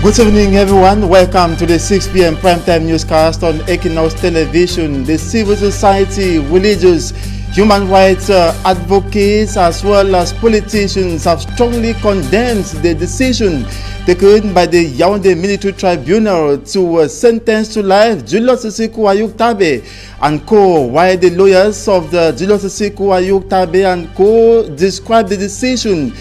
Good evening, everyone. Welcome to the 6 p.m. primetime newscast on EQUINOXE television. The civil society, religious, human rights advocates, as well as politicians have strongly condemned the decision taken by the Yaoundé Military Tribunal to sentence to life Julius Siku Ayuk Tabe and co. While the lawyers of the Julius Siku Ayuk Tabe and co. described the decision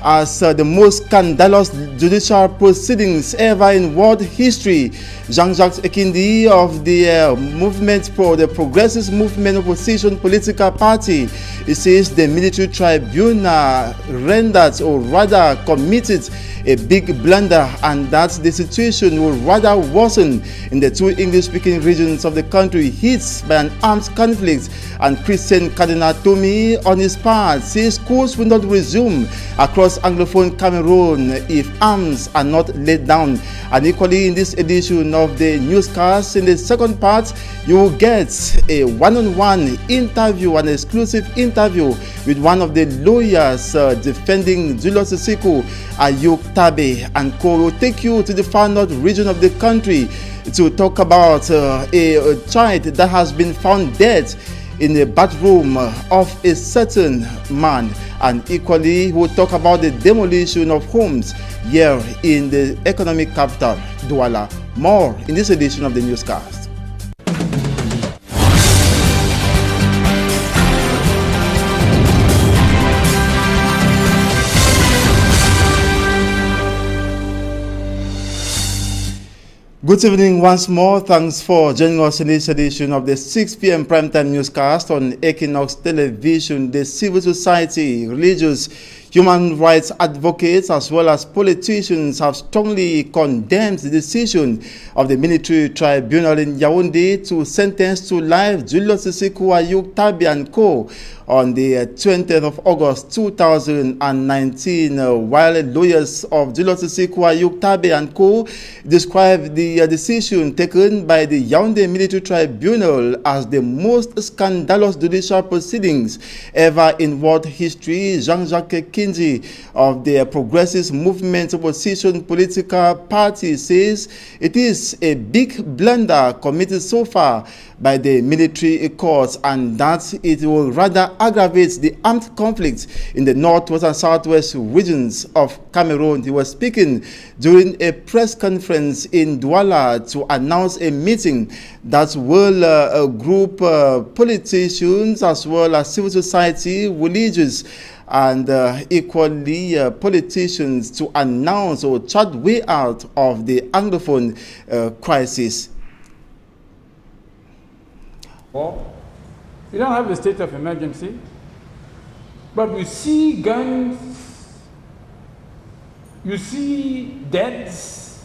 as the most scandalous judicial proceedings ever in world history. Jean-Jacques Ekindi of the movement for the Progressive Movement Opposition Political Party, he says the military tribunal rendered, or rather committed, a big blunder, and that the situation will rather worsen in the two English-speaking regions of the country hit by an armed conflict. And Christian Cardinal Tomi, on his part, says schools will not resume across Anglophone Cameroon if arms are not laid down. And equally, in this edition of the newscast, in the second part, you will get a one-on-one interview, an exclusive interview with one of the lawyers defending Julius Siku Ayuk Tabe and co. Will take you to the far north region of the country to talk about a child that has been found dead in the bathroom of a certain man. And equally, we'll talk about the demolition of homes here in the economic capital, Douala. More in this edition of the newscast. Good evening once more. Thanks for joining us in this edition of the 6 p.m. primetime newscast on EQUINOXE television. The civil society, religious, human rights advocates, as well as politicians have strongly condemned the decision of the military tribunal in Yaoundé to sentence to life Julius Siku Ayuk Tabe and co. on the 20th of August 2019, while lawyers of Julius Siku Ayuk Tabe and co. described the decision taken by the Yaoundé Military Tribunal as the most scandalous judicial proceedings ever in world history. Jean-Jacques Ekindi of the Progressive Movement Opposition Political Party says it is a big blunder committed so far by the military courts, and that it will rather aggravate the armed conflict in the northwest and southwest regions of Cameroon. He was speaking during a press conference in Douala to announce a meeting that will group politicians as well as civil society, religious, and equally politicians to announce or chart way out of the Anglophone crisis. Well, we don't have a state of emergency, but we see guns, you see deaths.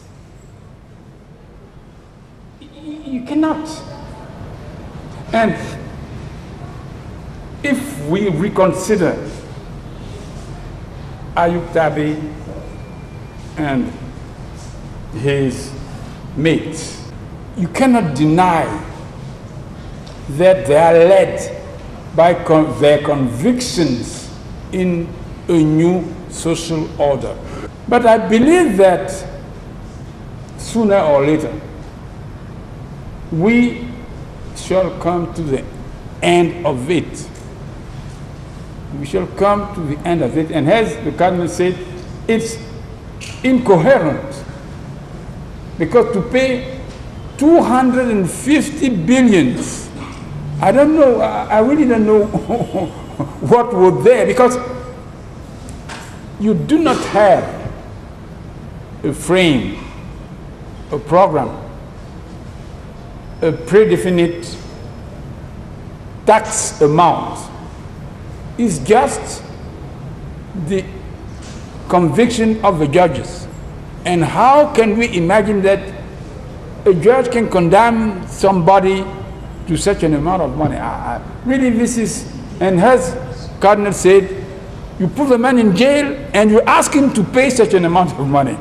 You cannot. And if we reconsider Ayuk Tabe and his mates, you cannot deny that they are led by their convictions in a new social order. But I believe that sooner or later, we shall come to the end of it. We shall come to the end of it. And as the Cardinal said, it's incoherent. Because to pay 250 billions, I don't know, I really don't know what was there, because you do not have a frame, a program, a predefinite tax amount. It's just the conviction of the judges. And how can we imagine that a judge can condemn somebody to such an amount of money? Really, this is, and as Cardinal said, you put the man in jail and you ask him to pay such an amount of money.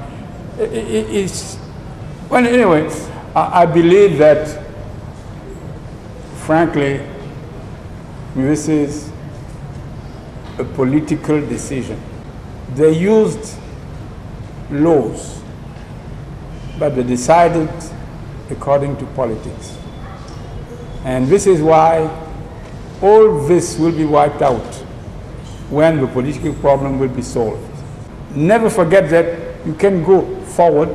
Well, anyway, I believe that, frankly, this is a political decision. They used laws but they decided according to politics. And this is why all this will be wiped out when the political problem will be solved. Never forget that you can go forward,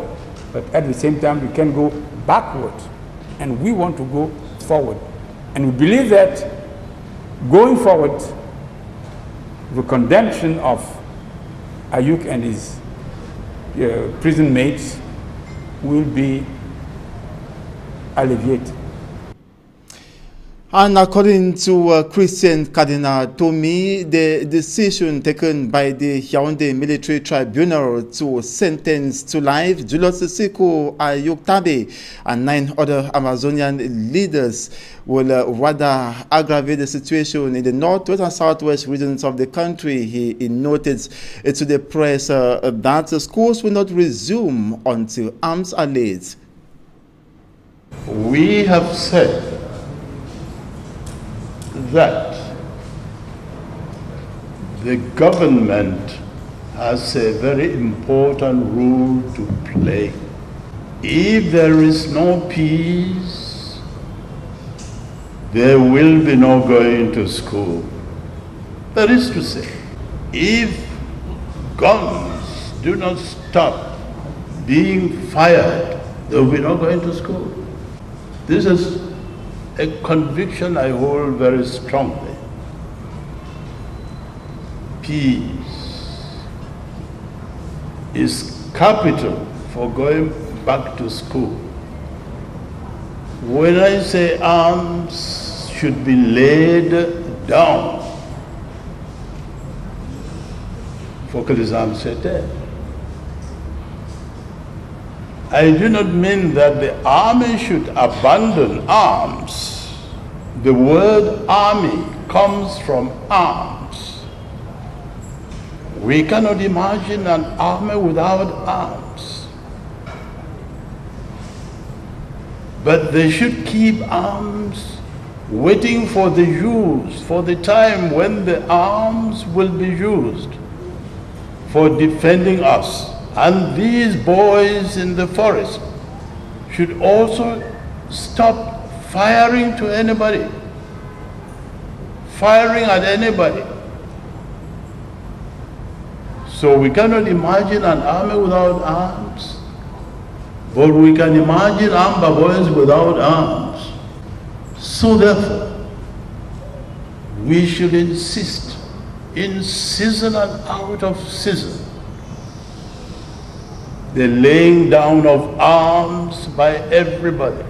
but at the same time you can go backward. And we want to go forward. And we believe that going forward, the condemnation of Ayuk and his prison mates will be alleviated. And according to Christian Cardinal Tomi, the decision taken by the Yaoundé Military Tribunal to sentence to life Julius Seko Ayuk and 9 other Amazonian leaders will rather aggravate the situation in the northwest and southwest regions of the country. He noted to the press that schools will not resume until arms are laid. We have said that the government has a very important role to play. If there is no peace, there will be no going to school. That is to say, if guns do not stop being fired, there will be no going to school. This is a conviction I hold very strongly. Peace is capital for going back to school. When I say arms should be laid down, faut que les armes s'éteignent. I do not mean that the army should abandon arms. The word army comes from arms. We cannot imagine an army without arms. But they should keep arms waiting for the use, for the time when the arms will be used for defending us. And these boys in the forest should also stop firing to anybody, firing at anybody. So we cannot imagine an army without arms, but we can imagine Amba boys without arms. So therefore, we should insist in season and out of season the laying down of arms by everybody.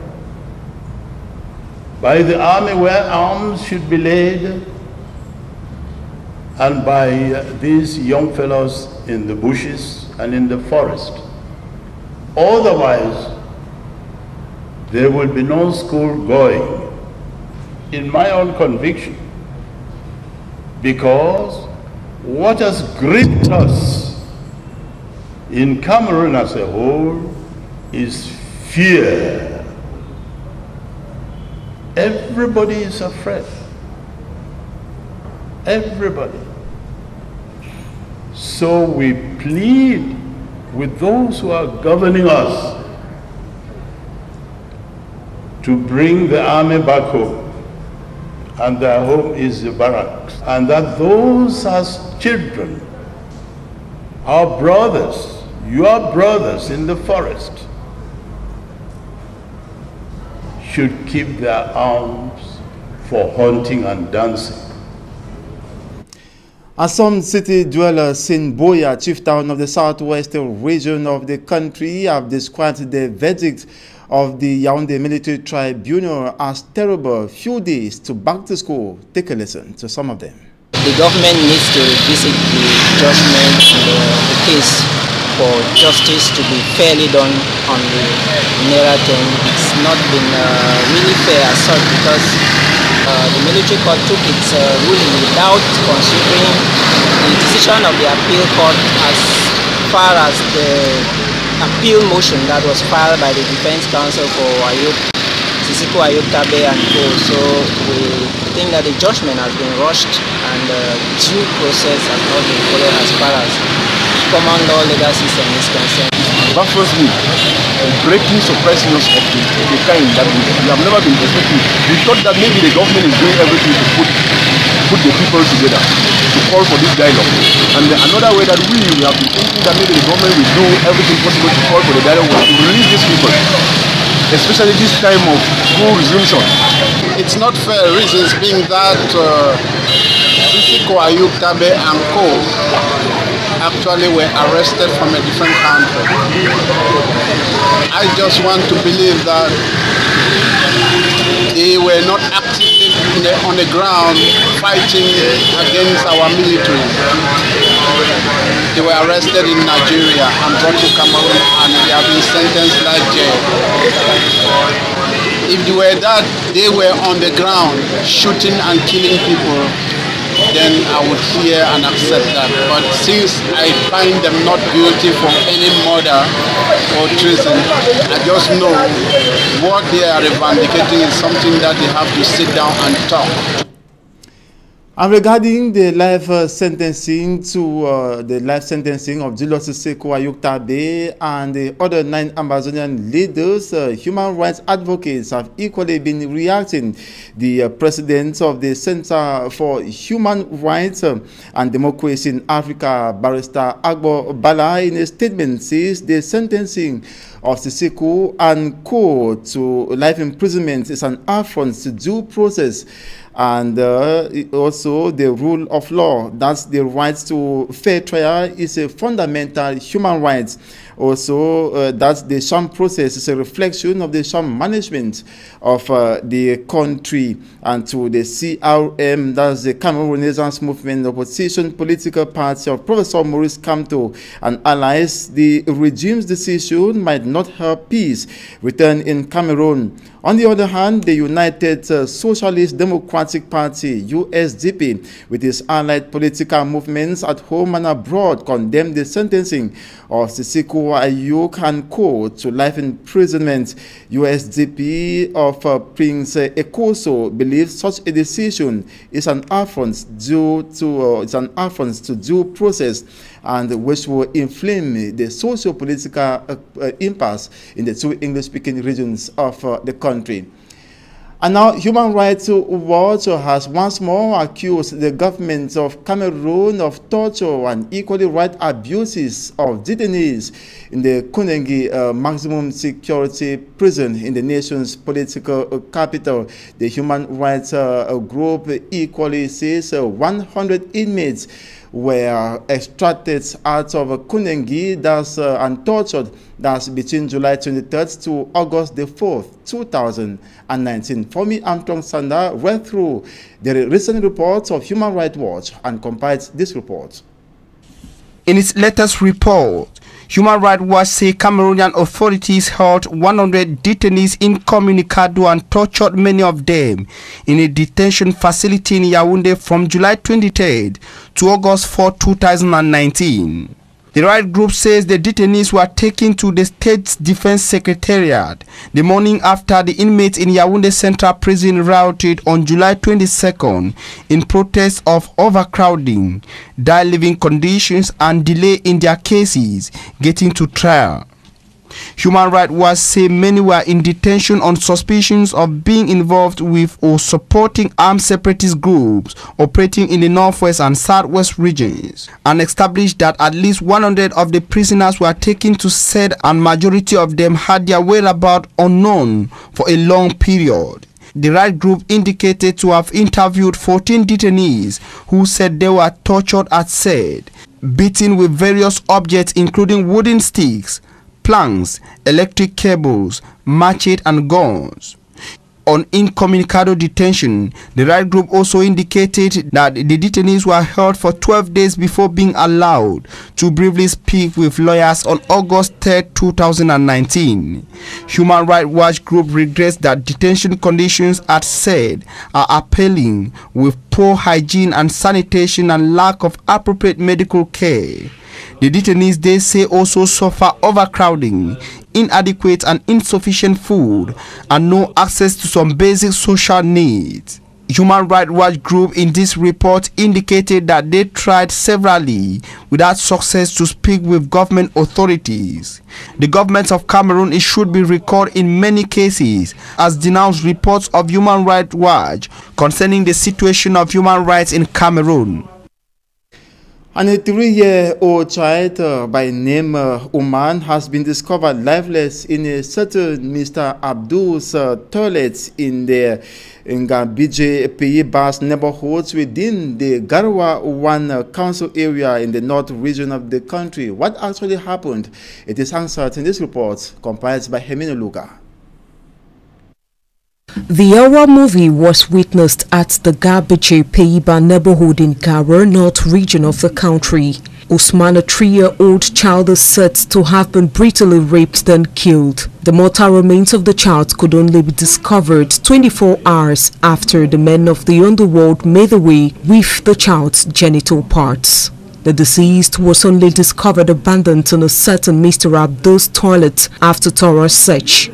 By the army where arms should be laid, and by these young fellows in the bushes and in the forest. Otherwise, there will be no school going, in my own conviction, because what has gripped us in Cameroon as a whole is fear. Everybody is afraid. Everybody. So we plead with those who are governing us to bring the army back home, and their home is the barracks, and that those as children, our brothers, your brothers in the forest, should keep their arms for hunting and dancing. As some city dwellers in Boya, chief town of the southwestern region of the country, have described the verdict of the Yaoundé Military Tribunal as terrible. Few days to back to school. Take a listen to some of them. The government needs to revisit the judgment and the case for justice to be fairly done on the Naira thing. It's not been really fair as such, because the military court took its ruling without considering the decision of the appeal court as far as the appeal motion that was filed by the defense counsel for Sisiko Ayuk Tabe and co. So we think that the judgment has been rushed and due process has not been followed as far as common law legal system is concerned. that first move, breaking suppressing us of the kind that we have never been expecting. We thought that maybe the government is doing everything to put the people together, to call for this dialogue. And another way that we have been thinking that maybe the government will do everything possible to call for the dialogue was to release these people, especially this time of school resumption. It's not fair, reasons being that EQUINOXE and co actually were arrested from a different country. I just want to believe that they were not actively on the ground fighting against our military. They were arrested in Nigeria and brought to Cameroon, and they have been sentenced like jail. If they were that they were on the ground shooting and killing people, then I would hear and accept that. But since I find them not guilty for any murder or treason, I just know what they are vindicating is something that they have to sit down and talk. And regarding the life sentencing of Julius EQUINOXE and the other 9 Amazonian leaders, human rights advocates have equally been reacting. The president of the Center for Human Rights and Democracy in Africa, Barrister Agbo Bala, in a statement says the sentencing of Siseko and co to life imprisonment is an affront to due process and also the rule of law. That's the right to fair trial is a fundamental human right. Also, that the sham process is a reflection of the sham management of the country, and to the CRM, that's the Cameroon Renaissance Movement opposition political party of Professor Maurice Kamto and allies, the regime's decision might not help peace return in Cameroon. On the other hand, the United Socialist Democratic Party, USDP, with its allied political movements at home and abroad, condemned the sentencing of Siseko Ayuk and co to life imprisonment. USDP of Prince Ekoso believes such a decision is an affront due to due process, and which will inflame the socio-political impasse in the 2 English-speaking regions of the country. And now, Human Rights Watch has once more accused the government of Cameroon of torture and equally right abuses of detainees in the Kunengi maximum security prison in the nation's political capital. The human rights group equally says 100 inmates were extracted out of Kunengi and tortured. That's between July 23rd to August the 4th, 2019. For me, Armstrong Sander read through the recent reports of Human Rights Watch and compiled this report. In its latest report, Human Rights Watch say Cameroonian authorities held 100 detainees incommunicado and tortured many of them in a detention facility in Yaoundé from July 23rd to August 4, 2019. The right group says the detainees were taken to the State's Defense Secretariat the morning after the inmates in Yaoundé Central Prison rioted on July 22nd in protest of overcrowding, dire living conditions and delay in their cases getting to trial. Human Rights Watch say many were in detention on suspicions of being involved with or supporting armed separatist groups operating in the northwest and southwest regions, and established that at least 100 of the prisoners were taken to said and majority of them had their whereabouts unknown for a long period. The right group indicated to have interviewed 14 detainees who said they were tortured at said, beaten with various objects including wooden sticks, planks, electric cables, machete and guns. On incommunicado detention, the right group also indicated that the detainees were held for 12 days before being allowed to briefly speak with lawyers on August 3, 2019. Human Rights Watch group regrets that detention conditions at said are appalling, with poor hygiene and sanitation and lack of appropriate medical care. The detainees, they say, also suffer overcrowding, inadequate and insufficient food, and no access to some basic social needs. Human Rights Watch group in this report indicated that they tried severally without success to speak with government authorities. The government of Cameroon, it should be recalled, in many cases has denounced reports of Human Rights Watch concerning the situation of human rights in Cameroon. And a 3-year-old child by name Oman has been discovered lifeless in a certain Mr. Abdul's toilet in the Ngabije Pays neighborhoods within the Garwa 1 council area in the north region of the country. What actually happened? It is answered in this report compiled by Hemino Luga. The horror movie was witnessed at the Ngabije Pays neighborhood in Garwa, north region of the country. Usman, a 3-year-old child, is said to have been brutally raped then killed. The mortal remains of the child could only be discovered 24 hours after the men of the underworld made away with the child's genital parts. The deceased was only discovered abandoned in a certain Mr. Abdul's toilet after thorough search.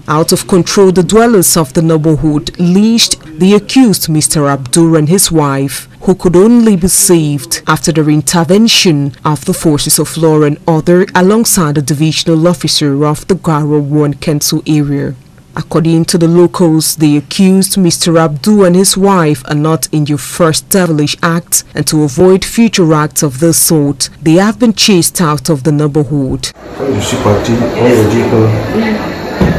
Out of control, the dwellers of the neighborhood lynched the accused Mr. Abdul and his wife, who could only be saved after the intervention of the forces of law and order alongside the divisional officer of the Garwa 1 council area. According to the locals, the accused Mr. Abdul and his wife are not in their first devilish act, and to avoid future acts of this sort, they have been chased out of the neighborhood.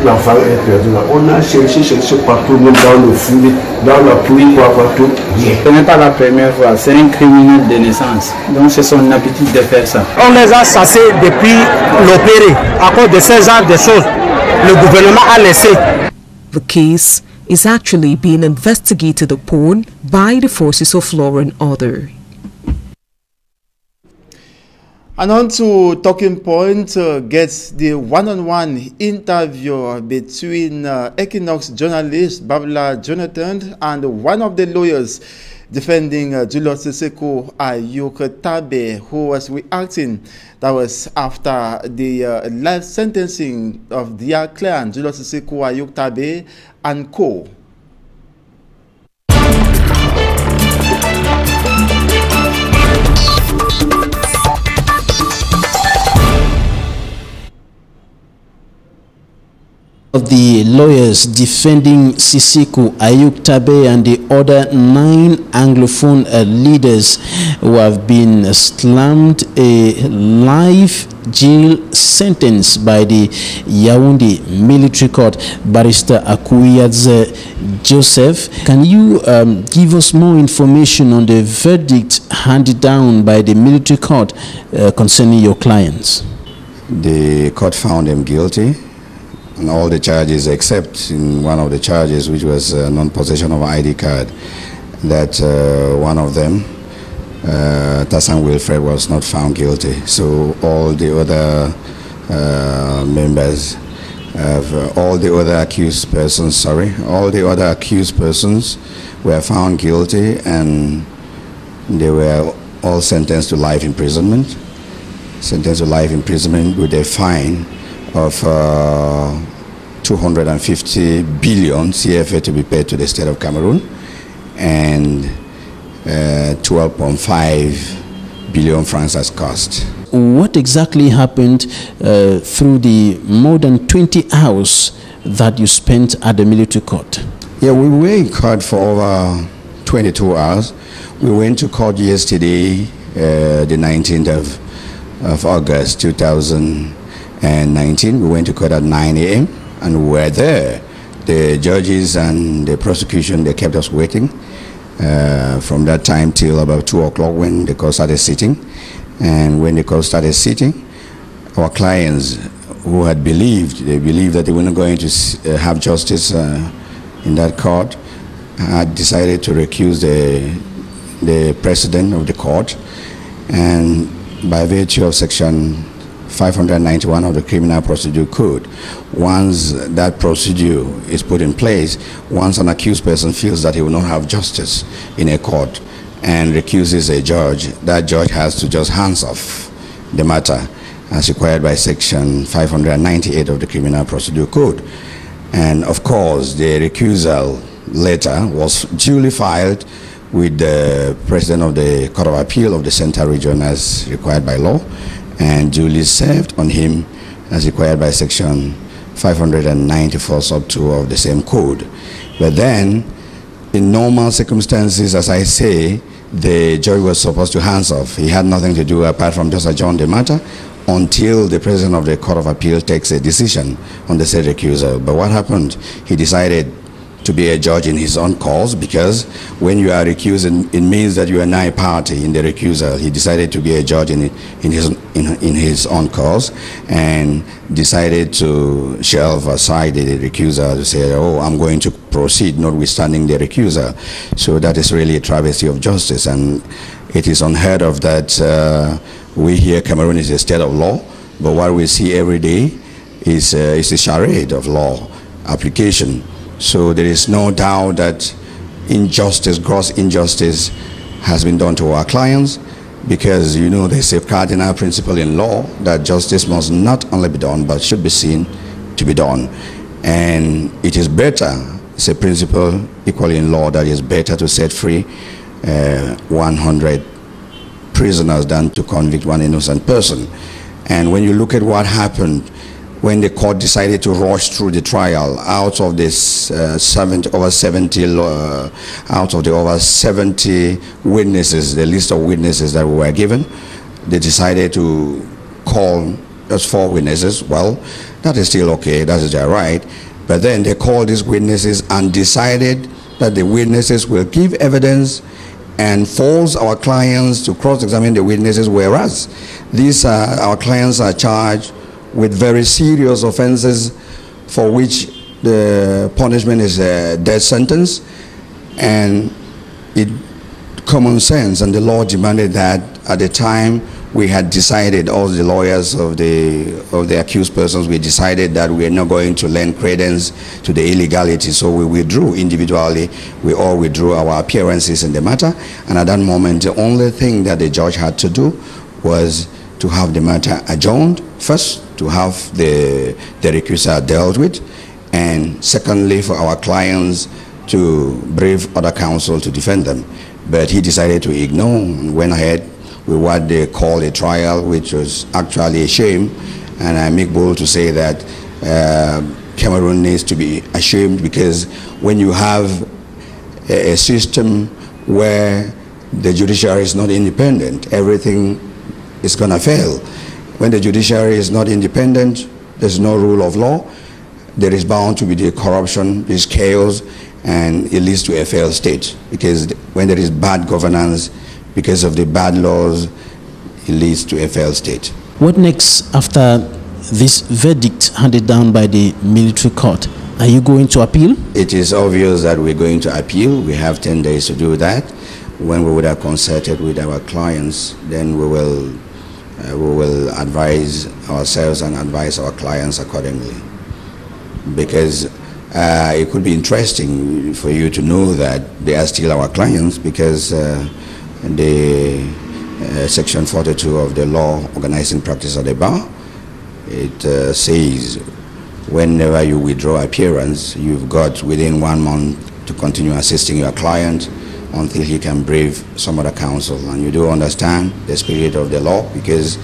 L'enfant est perdu là. On a cherché partout, même dans le fouillis, dans la pluie, partout. Ce n'est pas la première fois, c'est un criminel de naissance. Donc c'est son habitude de faire ça. On les a chassés depuis l'opéré. À cause de ces genres de choses, le gouvernement a laissé. The case is actually being investigated upon by the forces of law and order. And on to Talking Point gets the one-on-one interview between Equinox journalist Babla Jonathan and one of the lawyers defending Julius Siseko Ayuk Tabe, who was reacting. That was after the life sentencing of their client Julius Siseko Ayuk Tabe and co. Of the lawyers defending Siseko Ayuk Tabe and the other 9 Anglophone leaders who have been slammed a life jail sentence by the Yaoundé military court. Barrister Akuyadze Joseph, can you give us more information on the verdict handed down by the military court concerning your clients? The court found them guilty on all the charges except in one of the charges, which was non-possession of ID card, that one of them, Tassan Wilfred, was not found guilty. So all the other members of all the other accused persons, all the other accused persons were found guilty, and they were all sentenced to life imprisonment. Sentenced to life imprisonment with a fine of 250 billion CFA to be paid to the state of Cameroon, and 12.5 billion francs as cost. What exactly happened through the more than 20 hours that you spent at the military court? Yeah, we were in court for over 22 hours. We went to court yesterday, the 19th of August 2019. We went to court at 9 a.m. and we were there. The judges and the prosecution, they kept us waiting from that time till about 2 o'clock when the court started sitting. And when the court started sitting, our clients who had believed that they were not going to have justice in that court had decided to recuse the president of the court. And by virtue of section 591 of the Criminal Procedure Code, once that procedure is put in place, once an accused person feels that he will not have justice in a court and recuses a judge, that judge has to just hands off the matter as required by section 598 of the Criminal Procedure Code. And of course, the recusal letter was duly filed with the President of the Court of Appeal of the Central Region as required by law, and duly served on him as required by Section 594 sub 2 of the same code. But then, in normal circumstances, as I say, the judge was supposed to hands off. He had nothing to do apart from just adjourn the matter until the President of the Court of Appeal takes a decision on the said recusal. But what happened? He decided to be a judge in his own cause, because when you are recused, it means that you are now a party in the recusal. He decided to be a judge in his own cause, and decided to shelve aside the recusal to say, oh, I'm going to proceed notwithstanding the recusal. So that is really a travesty of justice, and it is unheard of that we here, Cameroon is a state of law, but what we see every day is a charade of law application. So there is no doubt that injustice, gross injustice, has been done to our clients, because, you know, there's a cardinal principle in law that justice must not only be done, but should be seen to be done. And it is better, it's a principle equally in law, that it's better to set free 100 prisoners than to convict one innocent person. And when you look at what happened when the court decided to rush through the trial, out of this over 70 witnesses, the list of witnesses that we were given, they decided to call just 4 witnesses. Well, that is still okay, that is their right. But then they called these witnesses and decided that the witnesses will give evidence and force our clients to cross-examine the witnesses, whereas these our clients are charged with very serious offenses for which the punishment is a death sentence. And common sense and the law demanded that at the time we had decided, all the lawyers of the accused persons, we decided that we are not going to lend credence to the illegality, so we withdrew individually. We all withdrew our appearances in the matter, and at that moment the only thing that the judge had to do was to have the matter adjourned, first to have the recusal dealt with, and secondly for our clients to brave other counsel to defend them. But he decided to ignore and went ahead with what they call a trial, which was actually a shame. And I make bold to say that Cameroon needs to be ashamed, because when you have a system where the judiciary is not independent, everything is going to fail. When the judiciary is not independent, there's no rule of law, there is bound to be the corruption, there's chaos, and it leads to a failed state. Because when there is bad governance, because of the bad laws, it leads to a failed state. What next after this verdict handed down by the military court? Are you going to appeal? It is obvious that we're going to appeal. We have 10 days to do that. When we would have consulted with our clients, then we will advise ourselves and advise our clients accordingly. Because it could be interesting for you to know that they are still our clients, because the section 42 of the law organizing practice of the bar, it says whenever you withdraw appearance, you've got within 1 month to continue assisting your client until he can brave some other counsel. And you do understand the spirit of the law, because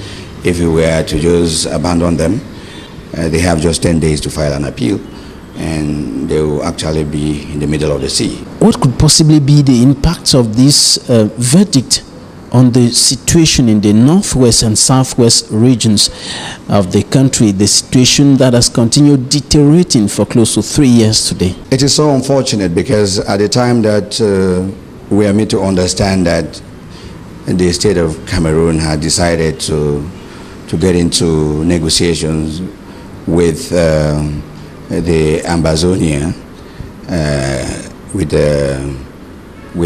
if you were to just abandon them, they have just 10 days to file an appeal, and they will actually be in the middle of the sea. What could possibly be the impact of this verdict on the situation in the northwest and southwest regions of the country, the situation that has continued deteriorating for close to 3 years today? It is so unfortunate, because at the time that we are made to understand that the state of Cameroon had decided to get into negotiations with the Ambazonia, with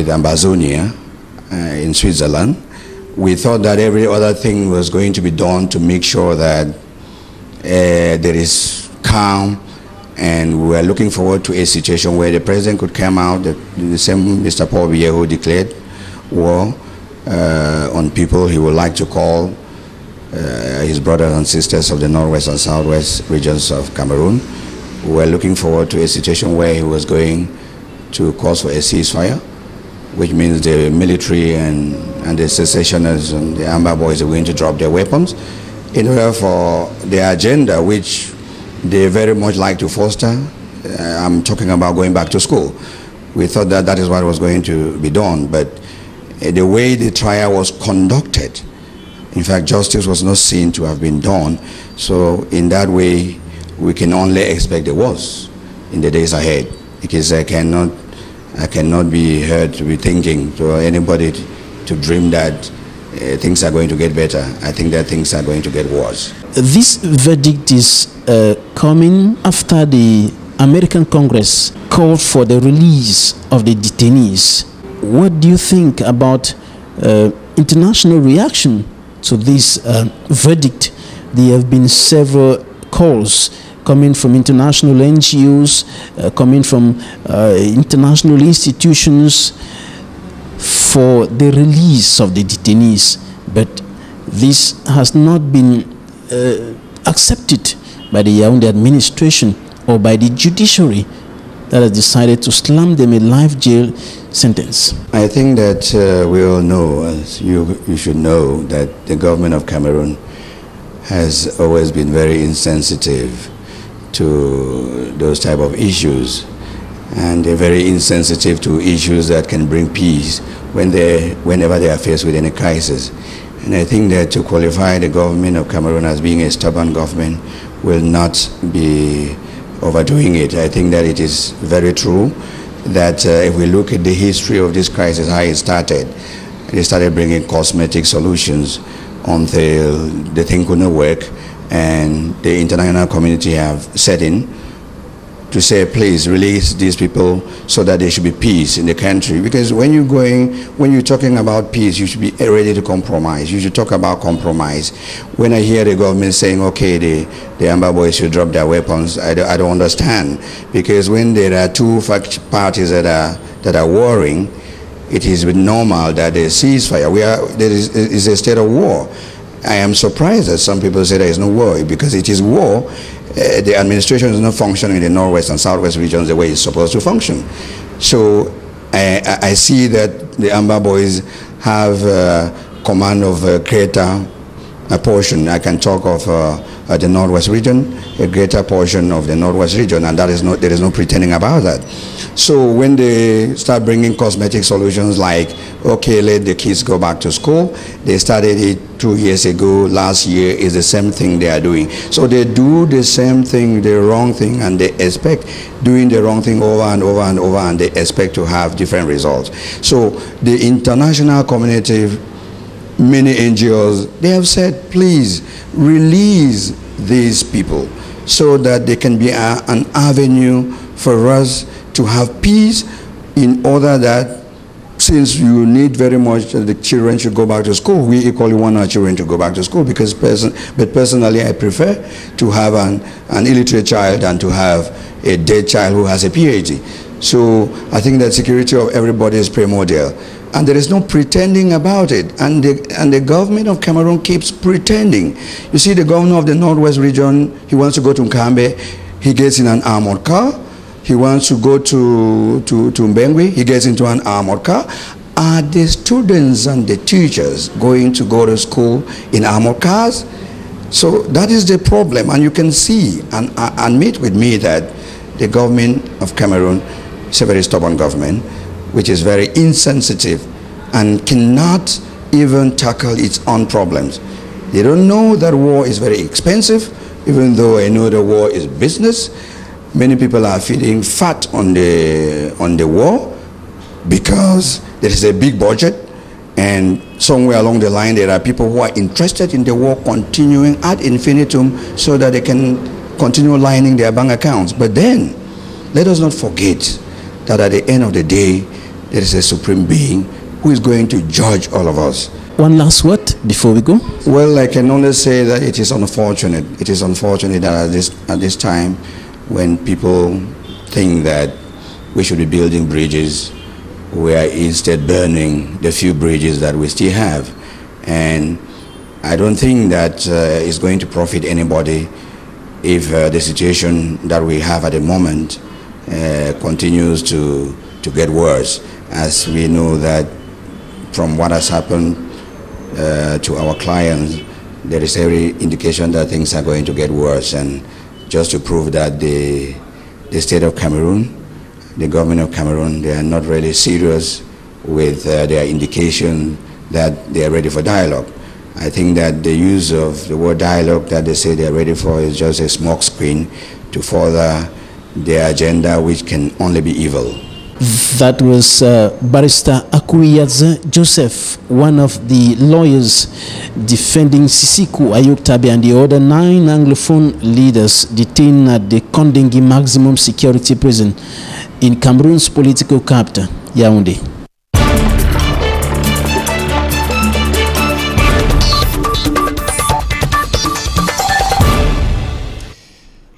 Ambazonia in Switzerland, we thought that every other thing was going to be done to make sure that there is calm, and we were looking forward to a situation where the president could come out, the same Mr. Paul Biya who declared war on people he would like to call his brothers and sisters of the northwest and southwest regions of Cameroon. We were looking forward to a situation where he was going to call for a ceasefire, which means the military and the secessionists and the Amber Boys are going to drop their weapons in order for their agenda, which they very much like to foster. I'm talking about going back to school. We thought that that is what was going to be done, but the way the trial was conducted, in fact, justice was not seen to have been done. So in that way, we can only expect the worst in the days ahead, because I cannot be heard to be thinking to anybody to dream that things are going to get better. I think that things are going to get worse. This verdict is coming after the American Congress called for the release of the detainees. What do you think about international reaction to this verdict? There have been several calls coming from international NGOs, coming from international institutions for the release of the detainees, but this has not been accepted by the Yaoundé administration or by the judiciary that has decided to slam them a life jail sentence. I think that we all know, as you should know, that the government of Cameroon has always been very insensitive to those type of issues, and they're very insensitive to issues that can bring peace whenever they are faced with any crisis. And I think that to qualify the government of Cameroon as being a stubborn government will not be overdoing it. I think that it is very true that if we look at the history of this crisis, how it started, they started bringing cosmetic solutions until the thing could not work, and the international community have set in to say, please release these people so that there should be peace in the country. Because when you're talking about peace, you should be ready to compromise. You should talk about compromise. When I hear the government saying, okay, the Amber Boys should drop their weapons, I don't understand. Because when there are two parties that are warring, it is normal that there is ceasefire. There is a state of war. I am surprised that some people say there is no war, because it is war. The administration is not functioning in the northwest and southwest regions the way it's supposed to function. So I see that the Amber Boys have command of a greater portion. I can talk of the northwest region, a greater portion of the northwest region, and there is no pretending about that. So when they start bringing cosmetic solutions like, okay, let the kids go back to school, they started it 2 years ago, last year is the same thing they are doing. So they do the same thing, the wrong thing, and they expect doing the wrong thing over and over and over, and they expect to have different results. So the international community, many NGOs, they have said, please release these people so that they can be an avenue for us to have peace, in order that, since you need very much the children should go back to school, we equally want our children to go back to school, because personally I prefer to have an illiterate child than to have a dead child who has a PhD. So I think that security of everybody is primordial, and there is no pretending about it, and the government of Cameroon keeps pretending. You see, the governor of the northwest region, he wants to go to Nkambe, he gets in an armored car. He wants to go to Mbengwe, he gets into an armored car. Are the students and the teachers going to go to school in armored cars? So that is the problem, and you can see and admit with me that the government of Cameroon is a very stubborn government, which is very insensitive and cannot even tackle its own problems. They don't know that war is very expensive, even though I know the war is business. Many people are feeling fat on the war because there is a big budget, and somewhere along the line there are people who are interested in the war continuing ad infinitum so that they can continue lining their bank accounts. But then let us not forget that at the end of the day there is a supreme being who is going to judge all of us. One last word before we go. Well, I can only say that it is unfortunate. It is unfortunate that at this time, when people think that we should be building bridges, we are instead burning the few bridges that we still have. And I don't think that it's going to profit anybody if the situation that we have at the moment continues to to get worse, as we know that from what has happened to our clients, there is every indication that things are going to get worse. And just to prove that the state of Cameroon, the government of Cameroon, they are not really serious with their indication that they are ready for dialogue. I think that the use of the word dialogue that they say they are ready for is just a smoke screen to further their agenda, which can only be evil. That was Barrister Akuyadze Joseph, one of the lawyers defending Sisiku Ayuktabe and the other 9 Anglophone leaders detained at the Kondingi Maximum Security Prison in Cameroon's political capital, Yaoundé.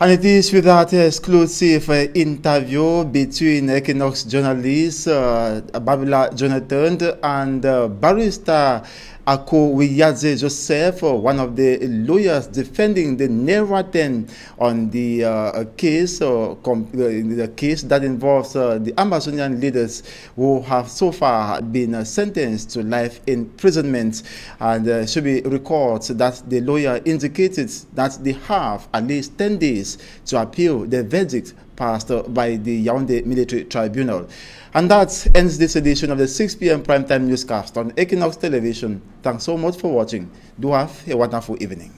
And it is with that exclusive interview between Equinox journalist Babila Jonathan and Barrister Akuyadze Joseph, one of the lawyers defending the narrative on the case, the case that involves the Amazonian leaders who have so far been sentenced to life imprisonment. And should be recalled that the lawyer indicated that they have at least 10 days to appeal the verdict passed by the Yaoundé Military Tribunal. And that ends this edition of the 6 p.m. primetime newscast on Equinox Television. Thanks so much for watching. Do have a wonderful evening.